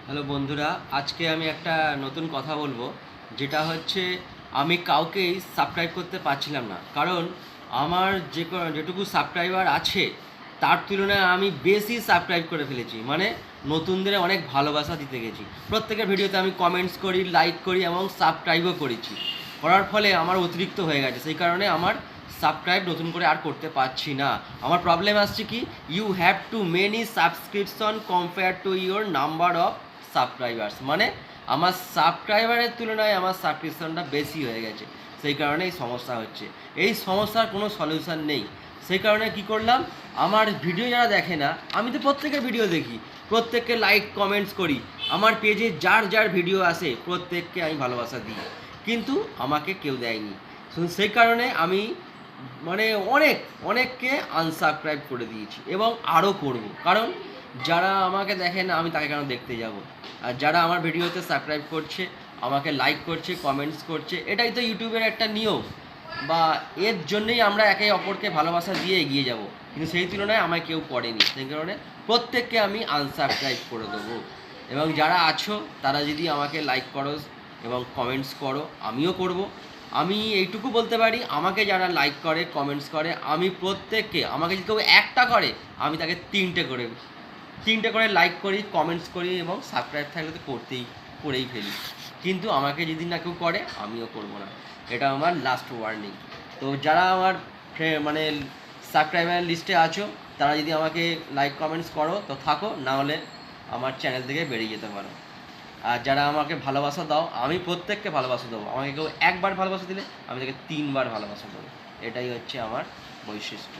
Hello বন্ধুরা, আজকে আমি একটা নতুন কথা বলবো, যেটা হচ্ছে আমি কাউকেই সাবস্ক্রাইব করতে পারছিলাম না। কারণ আমার যেটুকু সাবস্ক্রাইবার আছে তার তুলনায় আমি বেশি সাবস্ক্রাইব করে ফেলেছি। মানে নতুনদের অনেক ভালোবাসা দিতে গেছি। প্রত্যেকের ভিডিওতে আমি কমেন্টস করি, লাইক করি এবং সাবস্ক্রাইবও করেছি। করার ফলে আমার অতিরিক্ত হয়ে গেছে, সেই কারণে আমার সাবস্ক্রাইব নতুন করে আর করতে পারছি না। আমার প্রবলেম আসছে কি, you have too many subscription compare to your number of subscribers. মানে আমার সাবস্ক্রাইবারের তুলনায় আমার সাবস্ক্রিপশনটা বেশি হয়ে গেছে, সেই কারণে এই সমস্যা হচ্ছে। এই সমস্যার কোনো সলিউশন নেই। সেই কারণে কি করলাম, আমার ভিডিও যারা দেখে না, আমি তো প্রত্যেকের ভিডিও দেখি, প্রত্যেককে লাইক কমেন্টস করি, আমার পেজে যার যার ভিডিও আসে প্রত্যেককে আমি ভালোবাসা দিই, কিন্তু আমাকে কেউ দেয়নি। সেই কারণে আমি মানে অনেককে আনসাবস্ক্রাইব করে দিয়েছি এবং আরও করব। কারণ যারা আমাকে দেখে না, আমি তাকে কেন দেখতে যাব? আর যারা আমার ভিডিওতে সাবস্ক্রাইব করছে, আমাকে লাইক করছে, কমেন্টস করছে, এটাই তো ইউটিউবের একটা নিয়ম, বা এর জন্যই আমরা একে অপরকে ভালোবাসা দিয়ে এগিয়ে যাব। কিন্তু সেই তুলনায় আমায় কেউ করেনি, সেই কারণে প্রত্যেককে আমি আনসাবস্ক্রাইব করে দেবো। এবং যারা আছো তারা যদি আমাকে লাইক করো এবং কমেন্টস করো, আমিও করব। আমি এইটুকু বলতে পারি, আমাকে যারা লাইক করে, কমেন্টস করে, আমি প্রত্যেককে, আমাকে যদি কেউ একটা করে আমি তাকে তিনটে করে লাইক করি, কমেন্টস করি এবং সাবস্ক্রাইব থাকলে তো করেই ফেলি। কিন্তু আমাকে যদি না কেউ করে, আমিও করব না। এটা আমার লাস্ট ওয়ার্নিং। তো যারা আমার মানে সাবস্ক্রাইবার লিস্টে আছো, তারা যদি আমাকে লাইক কমেন্টস করো তো থাকো, না হলে আমার চ্যানেল থেকে বেরিয়ে যেতে পারো। আর যারা আমাকে ভালোবাসা দাও, আমি প্রত্যেককে ভালোবাসা দেবো। আমাকে কেউ একবার ভালোবাসা দিলে আমি তাকে 3বার ভালোবাসা দেবো। এটাই হচ্ছে আমার বৈশিষ্ট্য।